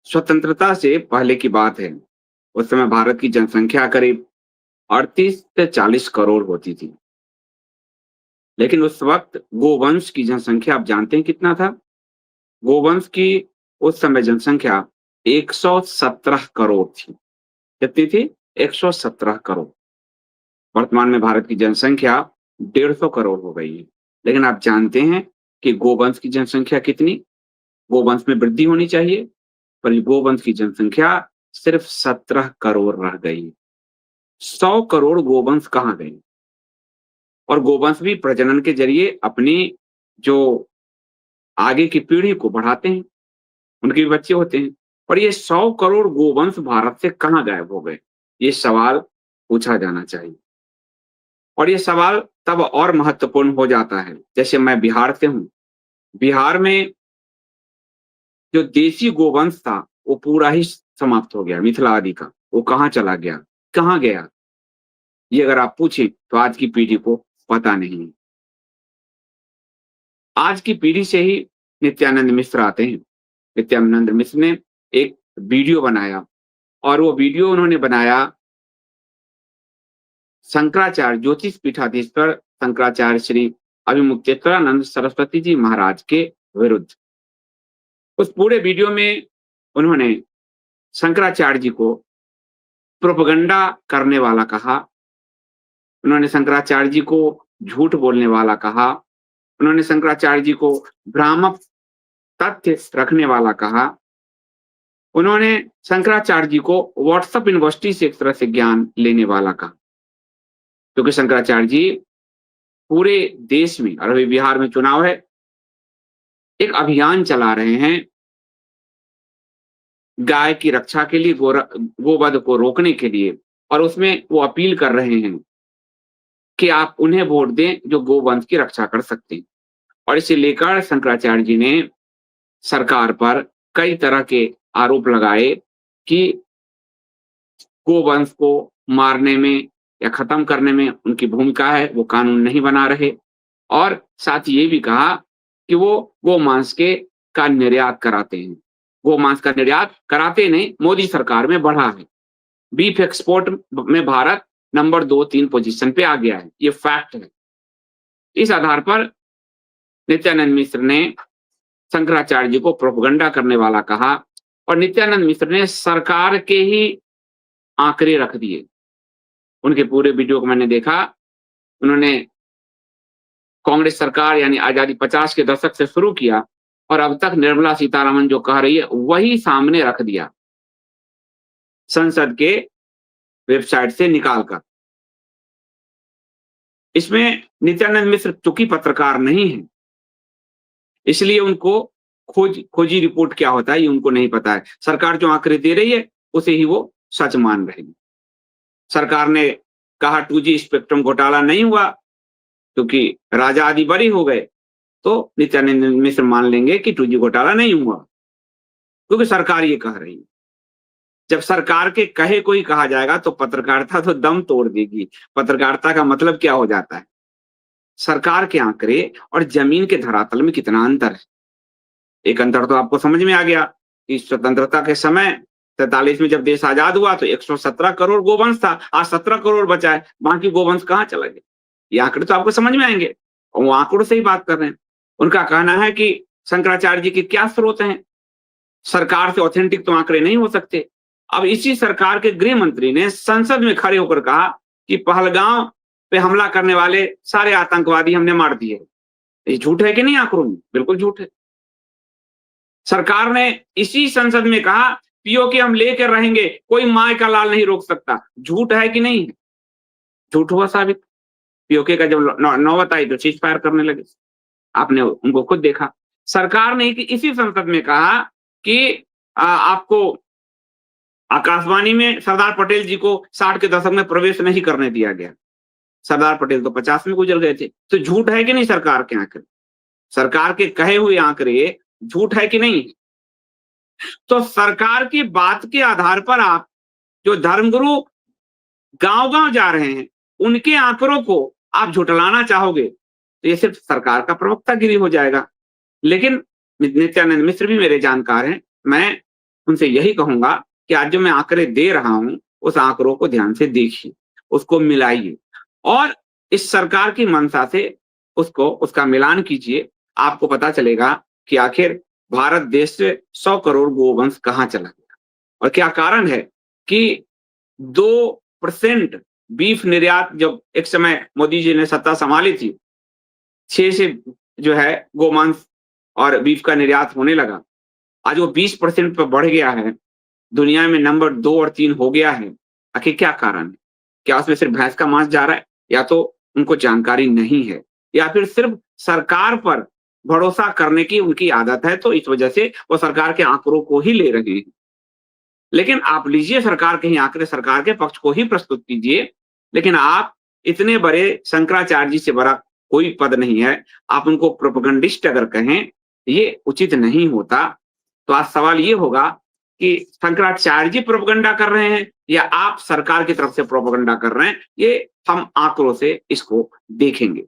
स्वतंत्रता से पहले की बात है। उस समय भारत की जनसंख्या करीब 38 से 40 करोड़ होती थी। लेकिन उस वक्त गोवंश की जनसंख्या आप जानते हैं कितना था? गोवंश की उस समय जनसंख्या 117 करोड़ थी। कितनी थी? 117 करोड़। वर्तमान में भारत की जनसंख्या 150 करोड़ हो गई है। लेकिन आप जानते हैं कि गोवंश की जनसंख्या कितनी? गोवंश में वृद्धि होनी चाहिए, पर ये गोवंश की जनसंख्या सिर्फ 17 करोड़ रह गई। 100 करोड़ गोवंश कहाँ गए? और गोवंश भी प्रजनन के जरिए अपनी जो आगे की पीढ़ी को बढ़ाते हैं, उनके भी बच्चे होते हैं। और ये 100 करोड़ गोवंश भारत से कहाँ गायब हो गए? ये सवाल पूछा जाना चाहिए। और ये सवाल तब और महत्वपूर्ण हो जाता है, जैसे मैं बिहार से हूँ। बिहार में जो देसी गोवंश था, वो पूरा ही समाप्त हो गया, मिथिला आदि का। वो कहाँ चला गया? कहाँ गया? ये अगर आप पूछें, तो आज की पीढ़ी को पता नहीं है। आज की पीढ़ी से ही नित्यानंद मिश्र आते हैं। नित्यानंद मिश्र ने एक वीडियो बनाया, और वो वीडियो उन्होंने बनाया शंकराचार्य ज्योतिष पीठाधीश्वर शंकराचार्य श्री अभिमुक्तेश्वरानंद सरस्वती जी महाराज के विरुद्ध। उस पूरे वीडियो में उन्होंने शंकराचार्य जी को प्रोपगंडा करने वाला कहा। उन्होंने शंकराचार्य जी को झूठ बोलने वाला कहा। उन्होंने शंकराचार्य जी को भ्रामक तथ्य रखने वाला कहा। उन्होंने शंकराचार्य जी को व्हाट्सएप यूनिवर्सिटी से एक तरह से ज्ञान लेने वाला कहा, क्योंकि शंकराचार्य जी पूरे देश में, और अभी बिहार में चुनाव है, एक अभियान चला रहे हैं गाय की रक्षा के लिए, गोवध को रोकने के लिए। और उसमें वो अपील कर रहे हैं कि आप उन्हें वोट दें जो गोवंश की रक्षा कर सकते हैं। और इसे लेकर शंकराचार्य जी ने सरकार पर कई तरह के आरोप लगाए कि गोवंश को मारने में या खत्म करने में उनकी भूमिका है, वो कानून नहीं बना रहे। और साथ ये भी कहा कि वो गोमांस का निर्यात कराते हैं। गोमांस का निर्यात कराते नहीं, मोदी सरकार में बढ़ा है। बीफ एक्सपोर्ट में भारत नंबर 2-3 पोजीशन पे आ गया है, ये फैक्ट है। इस आधार पर नित्यानंद मिश्र ने शंकराचार्य जी को प्रोपगंडा करने वाला कहा, और नित्यानंद मिश्र ने सरकार के ही आंकड़े रख दिए। उनके पूरे वीडियो को मैंने देखा। उन्होंने कांग्रेस सरकार यानी आजादी 50 के दशक से शुरू किया, और अब तक निर्मला सीतारमण जो कह रही है वही सामने रख दिया, संसद के वेबसाइट से निकालकर। इसमें नित्यानंद मिश्र चूंकि पत्रकार नहीं है, इसलिए उनको खोजी रिपोर्ट क्या होता है ये उनको नहीं पता है। सरकार जो आंकड़े दे रही है उसे ही वो सच मान रही है। सरकार ने कहा 2G स्पेक्ट्रम घोटाला नहीं हुआ क्योंकि राजा आदि बरी हो गए, तो नित्यानंद मिश्र मान लेंगे कि 2G घोटाला नहीं हुआ, क्योंकि सरकार ये कह रही है। जब सरकार के कहे कोई कहा जाएगा तो पत्रकारिता तो दम तोड़ देगी। पत्रकारिता का मतलब क्या हो जाता है? सरकार के आंकड़े और जमीन के धरातल में कितना अंतर है। एक अंतर तो आपको समझ में आ गया कि स्वतंत्रता के समय 43 में जब देश आजाद हुआ तो 117 करोड़ गोवंश था, आज 17 करोड़ बचा है। बाकी गोवंश कहाँ चला गया? ये आंकड़े तो आपको समझ में आएंगे, और वो आंकड़ों से ही बात कर रहे हैं। उनका कहना है कि शंकराचार्य जी के क्या स्रोत हैं, सरकार से ऑथेंटिक तो आंकड़े नहीं हो सकते। अब इसी सरकार के गृह मंत्री ने संसद में खड़े होकर कहा कि पहलगांव पे हमला करने वाले सारे आतंकवादी हमने मार दिए। ये झूठ है कि नहीं? आंकड़ों में बिल्कुल झूठ है। सरकार ने इसी संसद में कहा पीओके हम लेकर रहेंगे, कोई माय का लाल नहीं रोक सकता। झूठ है कि नहीं? झूठ हुआ साबित। पीओके का जब नौबत आई तो सीज फायर करने लगे। आपने उनको खुद देखा। सरकार ने इसी संसद में कहा कि आपको आकाशवाणी में सरदार पटेल जी को 60 के दशक में प्रवेश नहीं करने दिया गया। सरदार पटेल तो 50 में गुजर गए थे। तो झूठ है कि नहीं सरकार के आंकड़े? सरकार के कहे हुए आंकड़े झूठ है कि नहीं? तो सरकार की बात के आधार पर आप जो धर्मगुरु गांव-गांव जा रहे हैं, उनके आंकड़ों को आप झुठलाना चाहोगे तो ये सिर्फ सरकार का प्रवक्तागिरी हो जाएगा। लेकिन नित्यानंद मिश्र भी मेरे जानकार हैं। मैं उनसे यही कहूँगा कि आज जो मैं आंकड़े दे रहा हूँ, उस आंकड़ों को ध्यान से देखिए, उसको मिलाइए और इस सरकार की मंशा से उसको उसका मिलान कीजिए। आपको पता चलेगा कि आखिर भारत देश से 100 करोड़ गोवंश कहाँ चला गया और क्या कारण है कि 2% बीफ निर्यात जब एक समय मोदी जी ने सत्ता संभाली थी, 6 से जो है गोमांस और बीफ का निर्यात होने लगा। आज वो 20% पे बढ़ गया है। दुनिया में नंबर 2 और 3 हो गया है। आखिर क्या कारण है? क्या उसमें सिर्फ भैंस का मांस जा रहा है? या तो उनको जानकारी नहीं है या फिर सिर्फ सरकार पर भरोसा करने की उनकी आदत है, तो इस वजह से वो सरकार के आंकड़ों को ही ले रहे हैं। लेकिन आप लीजिए सरकार के ही आंकड़े, सरकार के पक्ष को ही प्रस्तुत कीजिए, लेकिन आप इतने बड़े शंकराचार्य जी से बड़ा कोई पद नहीं है, आप उनको प्रोपेगेंडिस्ट अगर कहें, ये उचित नहीं होता। तो आज सवाल ये होगा कि शंकराचार्य जी प्रोपेगेंडा कर रहे हैं या आप सरकार की तरफ से प्रोपेगेंडा कर रहे हैं, ये हम आंकड़ों से इसको देखेंगे।